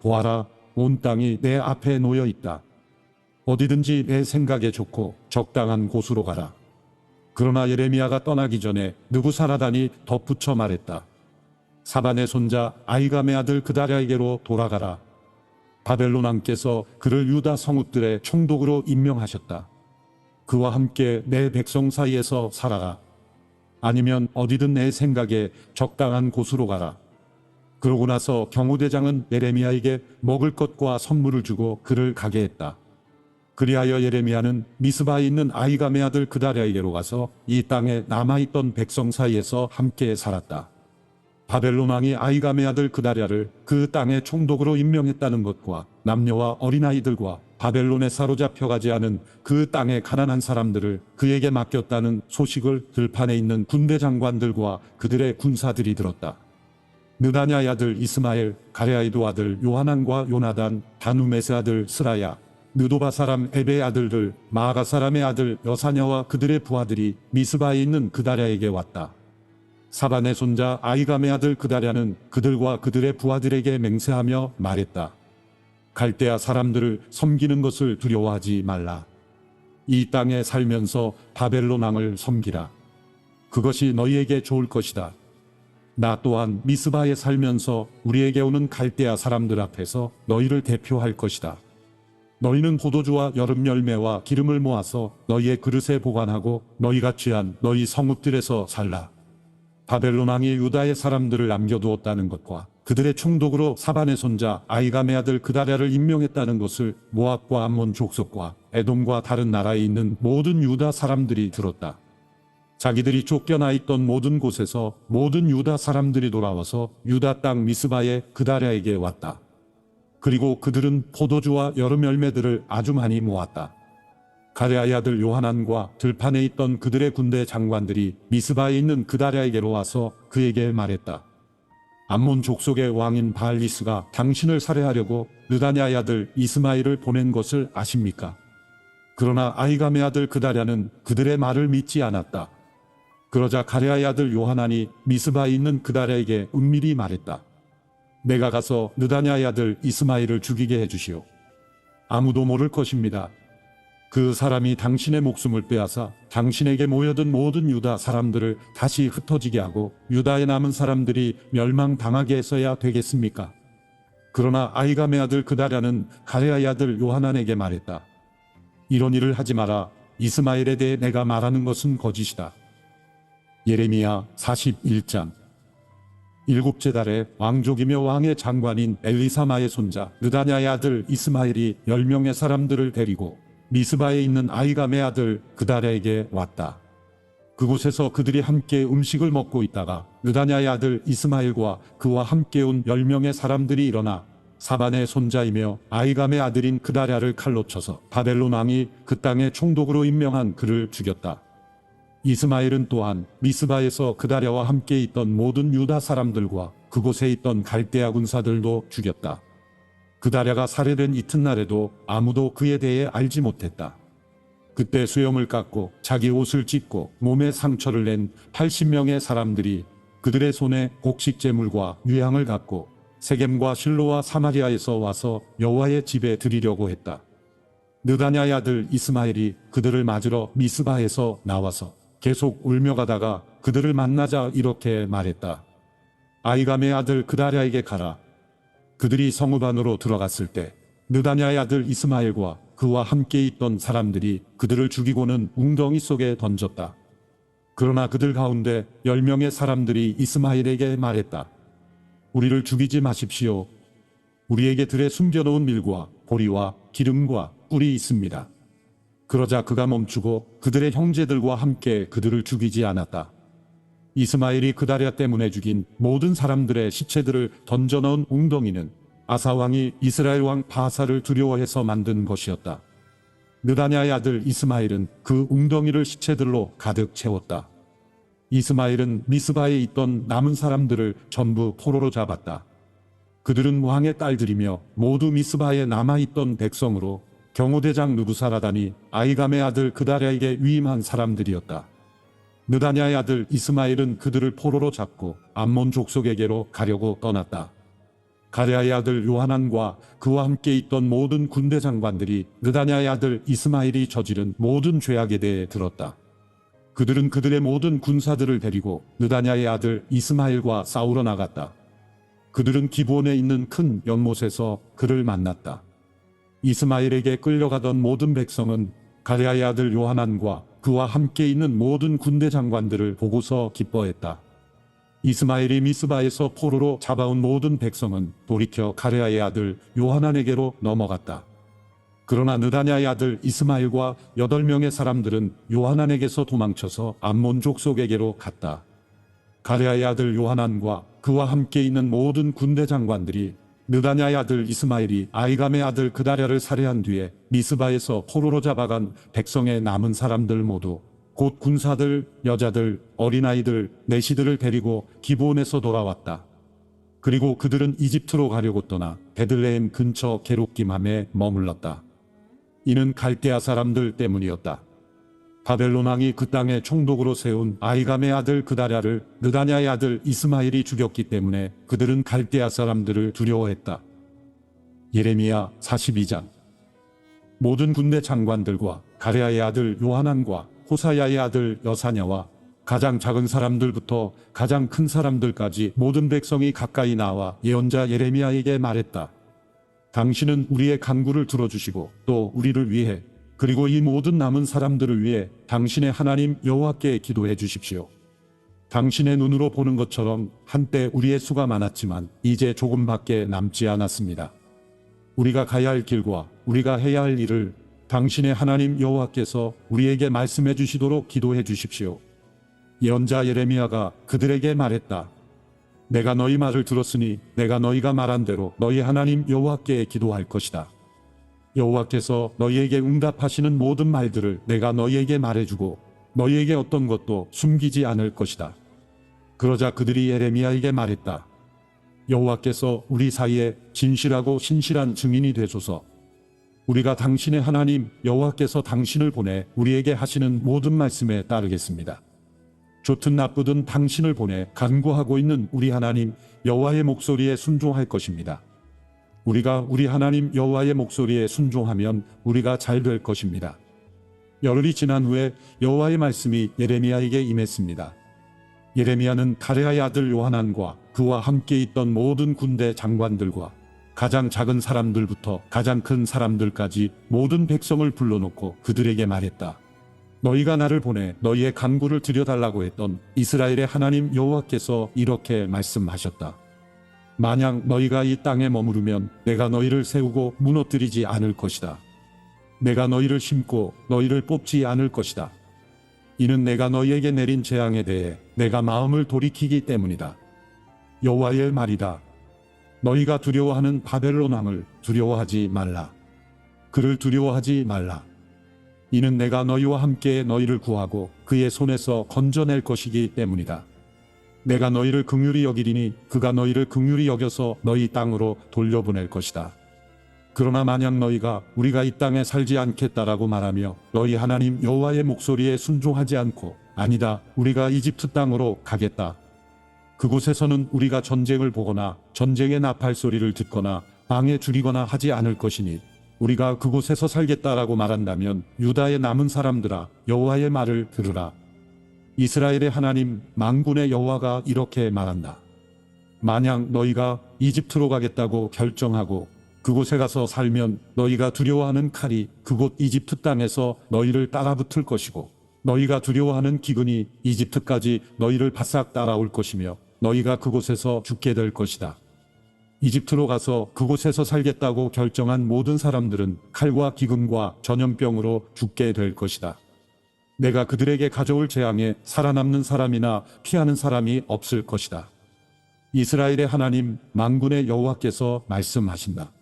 보아라, 온 땅이 내 앞에 놓여 있다. 어디든지 내 생각에 좋고 적당한 곳으로 가라. 그러나 예레미야가 떠나기 전에 느부사라단이 덧붙여 말했다. 사반의 손자 아이감의 아들 그다랴에게로 돌아가라. 바벨론 왕께서 그를 유다 성읍들의 총독으로 임명하셨다. 그와 함께 내 백성 사이에서 살아라. 아니면 어디든 내 생각에 적당한 곳으로 가라. 그러고 나서 경호대장은 예레미야에게 먹을 것과 선물을 주고 그를 가게 했다. 그리하여 예레미야는 미스바에 있는 아이감의 아들 그다랴에게로 가서 이 땅에 남아있던 백성 사이에서 함께 살았다. 바벨론 왕이 아이감의 아들 그다랴를 그 땅의 총독으로 임명했다는 것과 남녀와 어린아이들과 바벨론에 사로잡혀가지 않은 그 땅의 가난한 사람들을 그에게 맡겼다는 소식을 들판에 있는 군대 장관들과 그들의 군사들이 들었다. 느다냐의 아들 이스마엘, 가레아이도 아들 요하난과 요나단, 다누메스 아들 스라야, 느도바 사람 에베의 아들들, 마아가 사람의 아들 여사냐와 그들의 부하들이 미스바에 있는 그다랴에게 왔다. 사반의 손자 아이감의 아들 그다랴는 그들과 그들의 부하들에게 맹세하며 말했다. 갈대아 사람들을 섬기는 것을 두려워하지 말라. 이 땅에 살면서 바벨론 왕을 섬기라. 그것이 너희에게 좋을 것이다. 나 또한 미스바에 살면서 우리에게 오는 갈대아 사람들 앞에서 너희를 대표할 것이다. 너희는 포도주와 여름 열매와 기름을 모아서 너희의 그릇에 보관하고 너희가 취한 너희 성읍들에서 살라. 바벨론 왕이 유다의 사람들을 남겨두었다는 것과 그들의 총독으로 사반의 손자 아이감의 아들 그다랴를 임명했다는 것을 모압과 암몬 족속과 에돔과 다른 나라에 있는 모든 유다 사람들이 들었다. 자기들이 쫓겨나 있던 모든 곳에서 모든 유다 사람들이 돌아와서 유다 땅 미스바의 그다랴에게 왔다. 그리고 그들은 포도주와 여름 열매들을 아주 많이 모았다. 가레아의 아들 요하난과 들판에 있던 그들의 군대 장관들이 미스바에 있는 그다랴에게로 와서 그에게 말했다. 암몬 족속의 왕인 바알리스가 당신을 살해하려고 느다냐의 아들 이스마엘을 보낸 것을 아십니까? 그러나 아히감의 아들 그다랴는 그들의 말을 믿지 않았다. 그러자 가레아의 아들 요하난이 미스바에 있는 그다랴에게 은밀히 말했다. 내가 가서 느다냐의 아들 이스마엘을 죽이게 해주시오. 아무도 모를 것입니다. 그 사람이 당신의 목숨을 빼앗아 당신에게 모여든 모든 유다 사람들을 다시 흩어지게 하고 유다에 남은 사람들이 멸망당하게 해서야 되겠습니까? 그러나 아히감의 아들 그다랴는 가레아의 아들 요하난에게 말했다. 이런 일을 하지 마라. 이스마엘에 대해 내가 말하는 것은 거짓이다. 예레미야 41장. 일곱째 달에 왕족이며 왕의 장관인 엘리사마의 손자 느다냐의 아들 이스마엘이 10명의 사람들을 데리고 미스바에 있는 아히감의 아들 그다랴에게 왔다. 그곳에서 그들이 함께 음식을 먹고 있다가 느다냐의 아들 이스마엘과 그와 함께 온 10명의 사람들이 일어나 사반의 손자이며 아히감의 아들인 그다랴를 칼로 쳐서 바벨론 왕이 그 땅에 총독으로 임명한 그를 죽였다. 이스마엘은 또한 미스바에서 그다랴와 함께 있던 모든 유다 사람들과 그곳에 있던 갈대아 군사들도 죽였다. 그다랴가 살해된 이튿날에도 아무도 그에 대해 알지 못했다. 그때 수염을 깎고 자기 옷을 찢고 몸에 상처를 낸 80명의 사람들이 그들의 손에 곡식 제물과 유향을 갖고 세겜과 실로와 사마리아에서 와서 여호와의 집에 드리려고 했다. 느다냐의 아들 이스마엘이 그들을 맞으러 미스바에서 나와서 계속 울며 가다가 그들을 만나자 이렇게 말했다. 아히감의 아들 그다랴에게 가라. 그들이 성읍 안으로 들어갔을 때 느다냐의 아들 이스마엘과 그와 함께 있던 사람들이 그들을 죽이고는 웅덩이 속에 던졌다. 그러나 그들 가운데 10명의 사람들이 이스마엘에게 말했다. 우리를 죽이지 마십시오. 우리에게 들에 숨겨놓은 밀과 보리와 기름과 꿀이 있습니다. 그러자 그가 멈추고 그들의 형제들과 함께 그들을 죽이지 않았다. 이스마엘이 그다랴 때문에 죽인 모든 사람들의 시체들을 던져넣은 웅덩이는 아사왕이 이스라엘 왕 바사를 두려워해서 만든 것이었다. 느다냐의 아들 이스마엘은 그 웅덩이를 시체들로 가득 채웠다. 이스마엘은 미스바에 있던 남은 사람들을 전부 포로로 잡았다. 그들은 왕의 딸들이며 모두 미스바에 남아있던 백성으로 경호대장 느부사라단이 아히감의 아들 그다랴에게 위임한 사람들이었다. 느다냐의 아들 이스마엘은 그들을 포로로 잡고 암몬 족속에게로 가려고 떠났다. 가레아의 아들 요하난과 그와 함께 있던 모든 군대 장관들이 느다냐의 아들 이스마엘이 저지른 모든 죄악에 대해 들었다. 그들은 그들의 모든 군사들을 데리고 느다냐의 아들 이스마엘과 싸우러 나갔다. 그들은 기브온에 있는 큰 연못에서 그를 만났다. 이스마엘에게 끌려가던 모든 백성은 가레아의 아들 요하난과 그와 함께 있는 모든 군대 장관들을 보고서 기뻐했다. 이스마엘이 미스바에서 포로로 잡아온 모든 백성은 돌이켜 가레아의 아들 요하난에게로 넘어갔다. 그러나 느다냐의 아들 이스마엘과 8명의 사람들은 요하난에게서 도망쳐서 암몬 족속에게로 갔다. 가레아의 아들 요하난과 그와 함께 있는 모든 군대 장관들이 느다냐의 아들 이스마엘이 아히감의 아들 그다랴를 살해한 뒤에 미스바에서 포로로 잡아간 백성의 남은 사람들 모두 곧 군사들, 여자들, 어린아이들, 내시들을 데리고 기브온에서 돌아왔다. 그리고 그들은 이집트로 가려고 떠나 베들레헴 근처 게롯김함에 머물렀다. 이는 갈대아 사람들 때문이었다. 바벨론 왕이 그 땅에 총독으로 세운 아히감의 아들 그다랴를 느다냐의 아들 이스마엘이 죽였기 때문에 그들은 갈대아 사람들을 두려워했다. 예레미야 42장. 모든 군대 장관들과 가레아의 아들 요하난과 호사야의 아들 여사냐와 가장 작은 사람들부터 가장 큰 사람들까지 모든 백성이 가까이 나와 예언자 예레미야에게 말했다. 당신은 우리의 간구를 들어주시고 또 우리를 위해 그리고 이 모든 남은 사람들을 위해 당신의 하나님 여호와께 기도해 주십시오. 당신의 눈으로 보는 것처럼 한때 우리의 수가 많았지만 이제 조금밖에 남지 않았습니다. 우리가 가야 할 길과 우리가 해야 할 일을 당신의 하나님 여호와께서 우리에게 말씀해 주시도록 기도해 주십시오. 예언자 예레미야가 그들에게 말했다. 내가 너희 말을 들었으니 내가 너희가 말한 대로 너희 하나님 여호와께 기도할 것이다. 여호와께서 너희에게 응답하시는 모든 말들을 내가 너희에게 말해주고 너희에게 어떤 것도 숨기지 않을 것이다. 그러자 그들이 예레미야에게 말했다. 여호와께서 우리 사이에 진실하고 신실한 증인이 되소서. 우리가 당신의 하나님 여호와께서 당신을 보내 우리에게 하시는 모든 말씀에 따르겠습니다. 좋든 나쁘든 당신을 보내 간구하고 있는 우리 하나님 여호와의 목소리에 순종할 것입니다. 우리가 우리 하나님 여호와의 목소리에 순종하면 우리가 잘 될 것입니다. 열흘이 지난 후에 여호와의 말씀이 예레미야에게 임했습니다. 예레미야는 가레아의 아들 요하난과 그와 함께 있던 모든 군대 장관들과 가장 작은 사람들부터 가장 큰 사람들까지 모든 백성을 불러놓고 그들에게 말했다. 너희가 나를 보내 너희의 간구를 드려달라고 했던 이스라엘의 하나님 여호와께서 이렇게 말씀하셨다. 만약 너희가 이 땅에 머무르면 내가 너희를 세우고 무너뜨리지 않을 것이다. 내가 너희를 심고 너희를 뽑지 않을 것이다. 이는 내가 너희에게 내린 재앙에 대해 내가 마음을 돌이키기 때문이다. 여호와의 말이다. 너희가 두려워하는 바벨론 왕을 두려워하지 말라. 그를 두려워하지 말라. 이는 내가 너희와 함께 너희를 구하고 그의 손에서 건져낼 것이기 때문이다. 내가 너희를 긍휼히 여기리니 그가 너희를 긍휼히 여겨서 너희 땅으로 돌려보낼 것이다. 그러나 만약 너희가 우리가 이 땅에 살지 않겠다라고 말하며 너희 하나님 여호와의 목소리에 순종하지 않고 아니다 우리가 이집트 땅으로 가겠다. 그곳에서는 우리가 전쟁을 보거나 전쟁의 나팔 소리를 듣거나 방에 줄이거나 하지 않을 것이니 우리가 그곳에서 살겠다라고 말한다면 유다의 남은 사람들아 여호와의 말을 들으라. 이스라엘의 하나님 만군의 여호와가 이렇게 말한다. 만약 너희가 이집트로 가겠다고 결정하고 그곳에 가서 살면 너희가 두려워하는 칼이 그곳 이집트 땅에서 너희를 따라붙을 것이고 너희가 두려워하는 기근이 이집트까지 너희를 바싹 따라올 것이며 너희가 그곳에서 죽게 될 것이다. 이집트로 가서 그곳에서 살겠다고 결정한 모든 사람들은 칼과 기근과 전염병으로 죽게 될 것이다. 내가 그들에게 가져올 재앙에 살아남는 사람이나 피하는 사람이 없을 것이다. 이스라엘의 하나님 만군의 여호와께서 말씀하신다.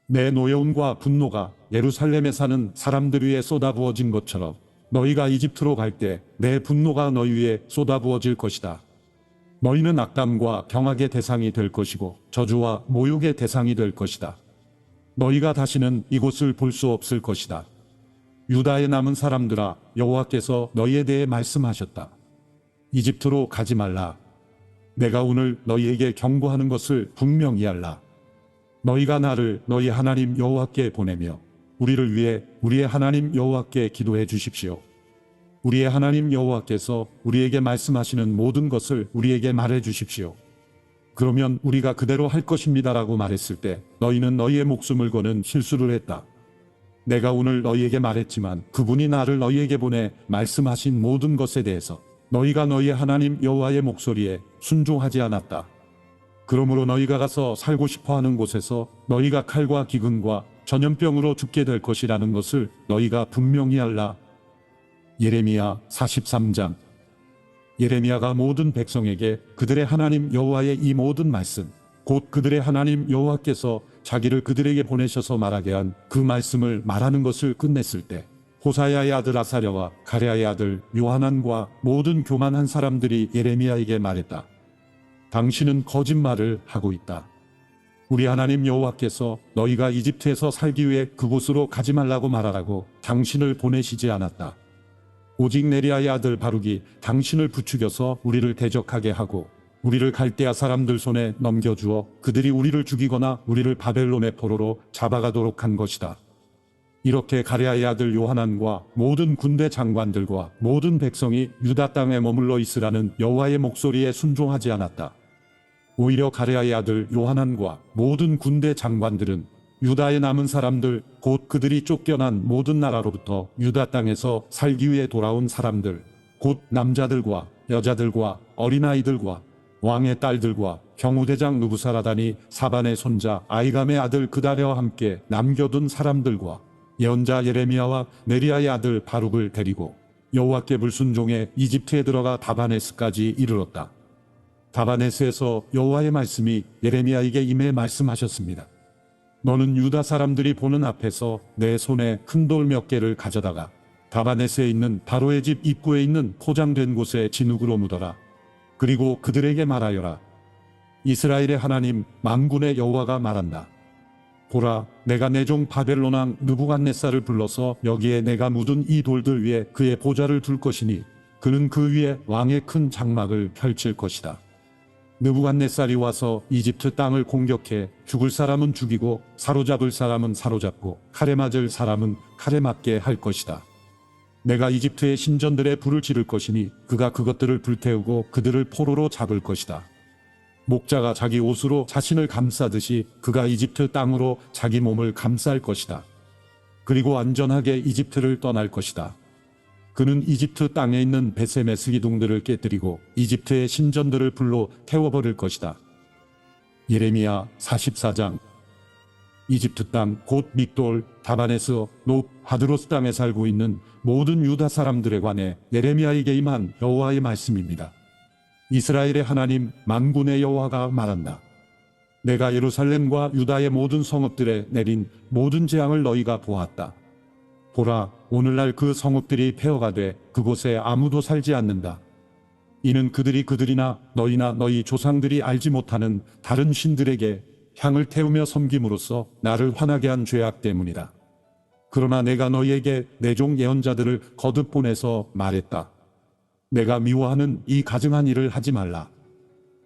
내 노여움과 분노가 예루살렘에 사는 사람들 위에 쏟아부어진 것처럼 너희가 이집트로 갈 때 내 분노가 너희 위에 쏟아부어질 것이다. 너희는 악담과 경악의 대상이 될 것이고 저주와 모욕의 대상이 될 것이다. 너희가 다시는 이곳을 볼 수 없을 것이다. 유다의 남은 사람들아 여호와께서 너희에 대해 말씀하셨다. 이집트로 가지 말라. 내가 오늘 너희에게 경고하는 것을 분명히 알라. 너희가 나를 너희 하나님 여호와께 보내며 우리를 위해 우리의 하나님 여호와께 기도해 주십시오. 우리의 하나님 여호와께서 우리에게 말씀하시는 모든 것을 우리에게 말해 주십시오. 그러면 우리가 그대로 할 것입니다라고 말했을 때 너희는 너희의 목숨을 거는 실수를 했다. 내가 오늘 너희에게 말했지만 그분이 나를 너희에게 보내 말씀하신 모든 것에 대해서 너희가 너희의 하나님 여호와의 목소리에 순종하지 않았다. 그러므로 너희가 가서 살고 싶어하는 곳에서 너희가 칼과 기근과 전염병으로 죽게 될 것이라는 것을 너희가 분명히 알라. 예레미야 43장. 예레미야가 모든 백성에게 그들의 하나님 여호와의 이 모든 말씀, 곧 그들의 하나님 여호와께서 자기를 그들에게 보내셔서 말하게 한 그 말씀을 말하는 것을 끝냈을 때 호사야의 아들 아사랴와 가레아의 아들 요하난과 모든 교만한 사람들이 예레미야에게 말했다. 당신은 거짓말을 하고 있다. 우리 하나님 여호와께서 너희가 이집트에서 살기 위해 그곳으로 가지 말라고 말하라고 당신을 보내시지 않았다. 오직 네리야의 아들 바룩이 당신을 부추겨서 우리를 대적하게 하고 우리를 갈대아 사람들 손에 넘겨주어 그들이 우리를 죽이거나 우리를 바벨론의 포로로 잡아가도록 한 것이다. 이렇게 가레아의 아들 요하난과 모든 군대 장관들과 모든 백성이 유다 땅에 머물러 있으라는 여호와의 목소리에 순종하지 않았다. 오히려 가레아의 아들 요하난과 모든 군대 장관들은 유다에 남은 사람들, 곧 그들이 쫓겨난 모든 나라로부터 유다 땅에서 살기 위해 돌아온 사람들, 곧 남자들과 여자들과 어린아이들과 왕의 딸들과 경호대장 느부사라단이 사반의 손자 아이감의 아들 그다랴와 함께 남겨둔 사람들과 예언자 예레미야와 네리야의 아들 바룩을 데리고 여호와께 불순종해 이집트에 들어가 다바네스까지 이르렀다. 다바네스에서 여호와의 말씀이 예레미야에게 임해 말씀하셨습니다. 너는 유다 사람들이 보는 앞에서 내 손에 큰 돌 몇 개를 가져다가 다바네스에 있는 바로의 집 입구에 있는 포장된 곳에 진흙으로 묻어라. 그리고 그들에게 말하여라. 이스라엘의 하나님 만군의 여호와가 말한다. 보라, 내가 내 종 바벨론 왕 느부갓네살을 불러서 여기에 내가 묻은 이 돌들 위에 그의 보좌를 둘 것이니 그는 그 위에 왕의 큰 장막을 펼칠 것이다. 느부갓네살이 와서 이집트 땅을 공격해 죽을 사람은 죽이고 사로잡을 사람은 사로잡고 칼에 맞을 사람은 칼에 맞게 할 것이다. 내가 이집트의 신전들에 불을 지를 것이니 그가 그것들을 불태우고 그들을 포로로 잡을 것이다. 목자가 자기 옷으로 자신을 감싸듯이 그가 이집트 땅으로 자기 몸을 감쌀 것이다. 그리고 안전하게 이집트를 떠날 것이다. 그는 이집트 땅에 있는 베세메스 기둥들을 깨뜨리고 이집트의 신전들을 불로 태워버릴 것이다. 예레미야 44장. 이집트 땅 곧 믹돌, 다바네스, 높, 하드로스 땅에 살고 있는 모든 유다 사람들에 관해 예레미야에게 임한 여호와의 말씀입니다. 이스라엘의 하나님 만군의 여호와가 말한다. 내가 예루살렘과 유다의 모든 성읍들에 내린 모든 재앙을 너희가 보았다. 보라, 오늘날 그 성읍들이 폐허가 돼 그곳에 아무도 살지 않는다. 이는 그들이나 너희나 너희 조상들이 알지 못하는 다른 신들에게 향을 태우며 섬김으로써 나를 화나게 한 죄악 때문이다. 그러나 내가 너희에게 내 종 예언자들을 거듭 보내서 말했다. 내가 미워하는 이 가증한 일을 하지 말라.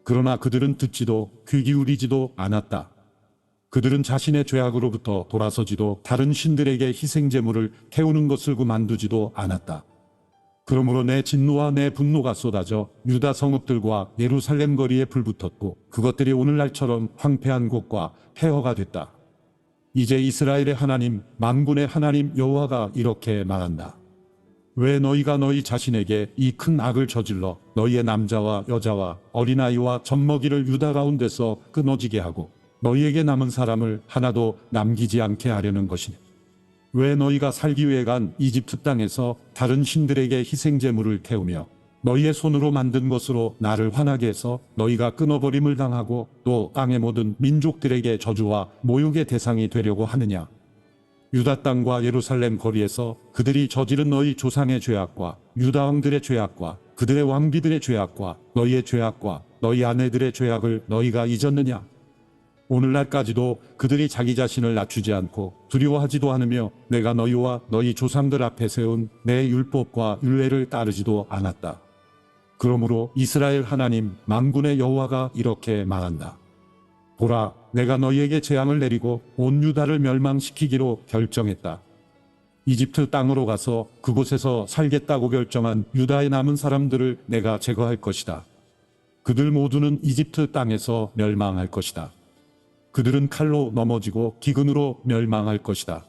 그러나 그들은 듣지도 귀 기울이지도 않았다. 그들은 자신의 죄악으로부터 돌아서지도 다른 신들에게 희생제물을 태우는 것을 그만두지도 않았다. 그러므로 내 진노와 내 분노가 쏟아져 유다 성읍들과 예루살렘 거리에 불붙었고 그것들이 오늘날처럼 황폐한 곳과 폐허가 됐다. 이제 이스라엘의 하나님 만군의 하나님 여호와가 이렇게 말한다. 왜 너희가 너희 자신에게 이 큰 악을 저질러 너희의 남자와 여자와 어린아이와 젖먹이를 유다 가운데서 끊어지게 하고 너희에게 남은 사람을 하나도 남기지 않게 하려는 것이냐? 왜 너희가 살기 위해 간 이집트 땅에서 다른 신들에게 희생제물을 태우며 너희의 손으로 만든 것으로 나를 화나게 해서 너희가 끊어버림을 당하고 또 땅의 모든 민족들에게 저주와 모욕의 대상이 되려고 하느냐? 유다 땅과 예루살렘 거리에서 그들이 저지른 너희 조상의 죄악과 유다 왕들의 죄악과 그들의 왕비들의 죄악과 너희의 죄악과 너희 아내들의 죄악을 너희가 잊었느냐? 오늘날까지도 그들이 자기 자신을 낮추지 않고 두려워하지도 않으며 내가 너희와 너희 조상들 앞에 세운 내 율법과 율례를 따르지도 않았다. 그러므로 이스라엘 하나님 만군의 여호와가 이렇게 말한다. 보라, 내가 너희에게 재앙을 내리고 온 유다를 멸망시키기로 결정했다. 이집트 땅으로 가서 그곳에서 살겠다고 결정한 유다에 남은 사람들을 내가 제거할 것이다. 그들 모두는 이집트 땅에서 멸망할 것이다. 그들은 칼로 넘어지고 기근으로 멸망할 것이다.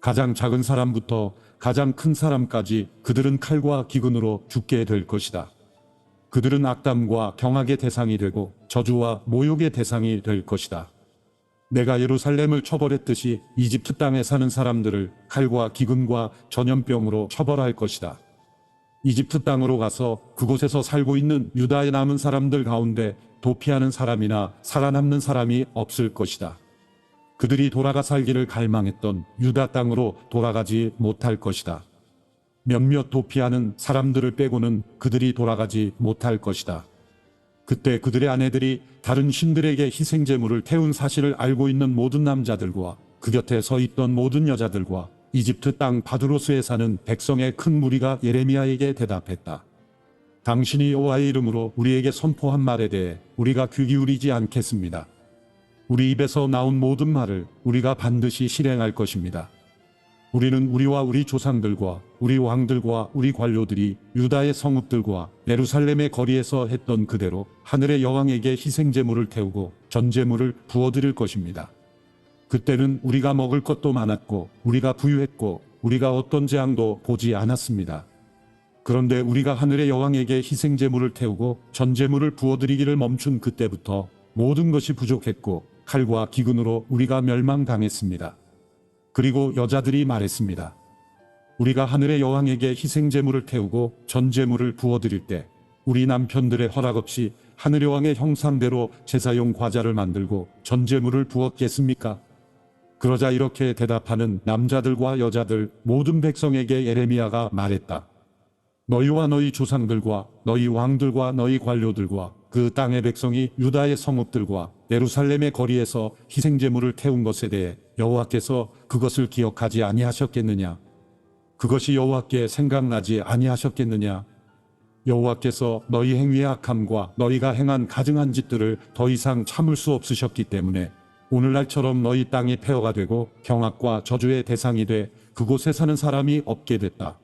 가장 작은 사람부터 가장 큰 사람까지 그들은 칼과 기근으로 죽게 될 것이다. 그들은 악담과 경악의 대상이 되고 저주와 모욕의 대상이 될 것이다. 내가 예루살렘을 처벌했듯이 이집트 땅에 사는 사람들을 칼과 기근과 전염병으로 처벌할 것이다. 이집트 땅으로 가서 그곳에서 살고 있는 유다에 남은 사람들 가운데 도피하는 사람이나 살아남는 사람이 없을 것이다. 그들이 돌아가 살기를 갈망했던 유다 땅으로 돌아가지 못할 것이다. 몇몇 도피하는 사람들을 빼고는 그들이 돌아가지 못할 것이다. 그때 그들의 아내들이 다른 신들에게 희생제물을 태운 사실을 알고 있는 모든 남자들과 그 곁에 서 있던 모든 여자들과 이집트 땅 바드로스에 사는 백성의 큰 무리가 예레미야에게 대답했다. 당신이 여호와의 이름으로 우리에게 선포한 말에 대해 우리가 귀 기울이지 않겠습니다. 우리 입에서 나온 모든 말을 우리가 반드시 실행할 것입니다. 우리는 우리와 우리 조상들과 우리 왕들과 우리 관료들이 유다의 성읍들과 예루살렘의 거리에서 했던 그대로 하늘의 여왕에게 희생제물을 태우고 전제물을 부어드릴 것입니다. 그때는 우리가 먹을 것도 많았고 우리가 부유했고 우리가 어떤 재앙도 보지 않았습니다. 그런데 우리가 하늘의 여왕에게 희생제물을 태우고 전제물을 부어드리기를 멈춘 그때부터 모든 것이 부족했고 칼과 기근으로 우리가 멸망당했습니다. 그리고 여자들이 말했습니다. 우리가 하늘의 여왕에게 희생제물을 태우고 전제물을 부어드릴 때 우리 남편들의 허락 없이 하늘의 왕의 형상대로 제사용 과자를 만들고 전제물을 부었겠습니까? 그러자 이렇게 대답하는 남자들과 여자들 모든 백성에게 예레미야가 말했다. 너희와 너희 조상들과 너희 왕들과 너희 관료들과 그 땅의 백성이 유다의 성읍들과 예루살렘의 거리에서 희생제물을 태운 것에 대해 여호와께서 그것을 기억하지 아니하셨겠느냐? 그것이 여호와께 생각나지 아니하셨겠느냐? 여호와께서 너희 행위의 악함과 너희가 행한 가증한 짓들을 더 이상 참을 수 없으셨기 때문에 오늘날처럼 너희 땅이 폐허가 되고 경악과 저주의 대상이 돼 그곳에 사는 사람이 없게 됐다.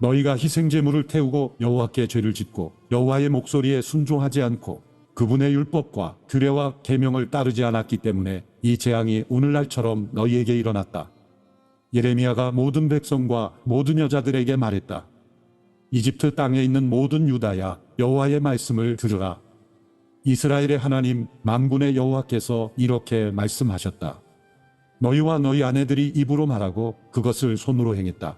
너희가 희생제물을 태우고 여호와께 죄를 짓고 여호와의 목소리에 순종하지 않고 그분의 율법과 규례와 계명을 따르지 않았기 때문에 이 재앙이 오늘날처럼 너희에게 일어났다. 예레미야가 모든 백성과 모든 여자들에게 말했다. 이집트 땅에 있는 모든 유다야, 여호와의 말씀을 들으라. 이스라엘의 하나님 만군의 여호와께서 이렇게 말씀하셨다. 너희와 너희 아내들이 입으로 말하고 그것을 손으로 행했다.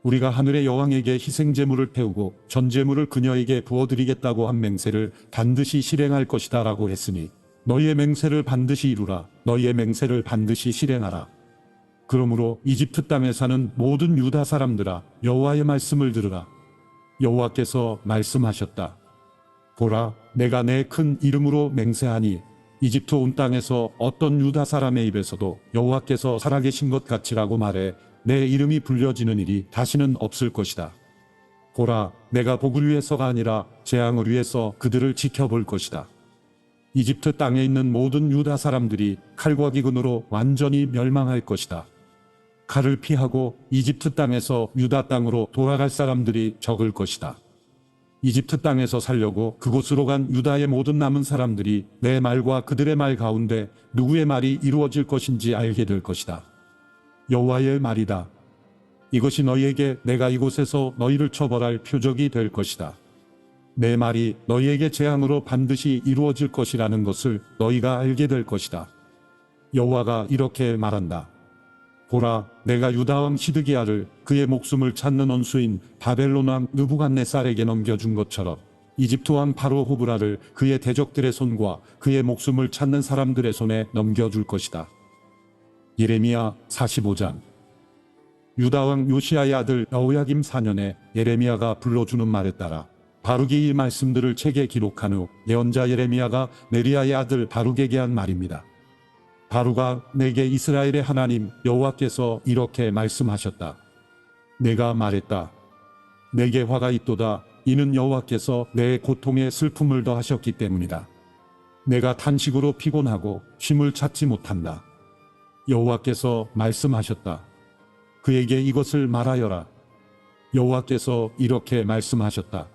우리가 하늘의 여왕에게 희생제물을 태우고 전제물을 그녀에게 부어드리겠다고 한 맹세를 반드시 실행할 것이다 라고 했으니 너희의 맹세를 반드시 이루라. 너희의 맹세를 반드시 실행하라. 그러므로 이집트 땅에 사는 모든 유다 사람들아, 여호와의 말씀을 들으라. 여호와께서 말씀하셨다. 보라, 내가 내 큰 이름으로 맹세하니 이집트 온 땅에서 어떤 유다 사람의 입에서도 여호와께서 살아계신 것 같이라고 말해 내 이름이 불려지는 일이 다시는 없을 것이다. 보라, 내가 복을 위해서가 아니라 재앙을 위해서 그들을 지켜볼 것이다. 이집트 땅에 있는 모든 유다 사람들이 칼과 기근으로 완전히 멸망할 것이다. 칼을 피하고 이집트 땅에서 유다 땅으로 돌아갈 사람들이 적을 것이다. 이집트 땅에서 살려고 그곳으로 간 유다의 모든 남은 사람들이 내 말과 그들의 말 가운데 누구의 말이 이루어질 것인지 알게 될 것이다. 여호와의 말이다. 이것이 너희에게 내가 이곳에서 너희를 처벌할 표적이 될 것이다. 내 말이 너희에게 재앙으로 반드시 이루어질 것이라는 것을 너희가 알게 될 것이다. 여호와가 이렇게 말한다. 보라, 내가 유다 왕 시드기야를 그의 목숨을 찾는 원수인 바벨론 왕 느부갓네살에게 넘겨준 것처럼 이집트 왕 바로 호브라를 그의 대적들의 손과 그의 목숨을 찾는 사람들의 손에 넘겨줄 것이다. 예레미야 45장. 유다 왕 요시야의 아들 여호야김 4년에 예레미야가 불러주는 말에 따라 바룩이 이 말씀들을 책에 기록한 후 예언자 예레미야가 네리야의 아들 바룩에게 한 말입니다. 바룩아, 내게 이스라엘의 하나님 여호와께서 이렇게 말씀하셨다. 내가 말했다. 내게 화가 있도다. 이는 여호와께서 내 고통에 슬픔을 더하셨기 때문이다. 내가 탄식으로 피곤하고 쉼을 찾지 못한다. 여호와께서 말씀하셨다. 그에게 이것을 말하여라. 여호와께서 이렇게 말씀하셨다.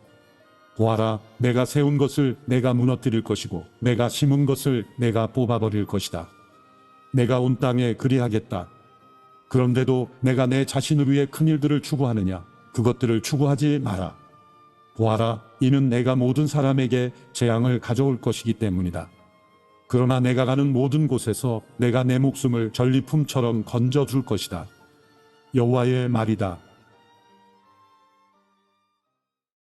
보아라, 내가 세운 것을 내가 무너뜨릴 것이고 내가 심은 것을 내가 뽑아버릴 것이다. 내가 온 땅에 그리하겠다. 그런데도 내가 내 자신을 위해 큰 일들을 추구하느냐? 그것들을 추구하지 마라. 보아라, 이는 내가 모든 사람에게 재앙을 가져올 것이기 때문이다. 그러나 내가 가는 모든 곳에서 내가 내 목숨을 전리품처럼 건져줄 것이다. 여호와의 말이다.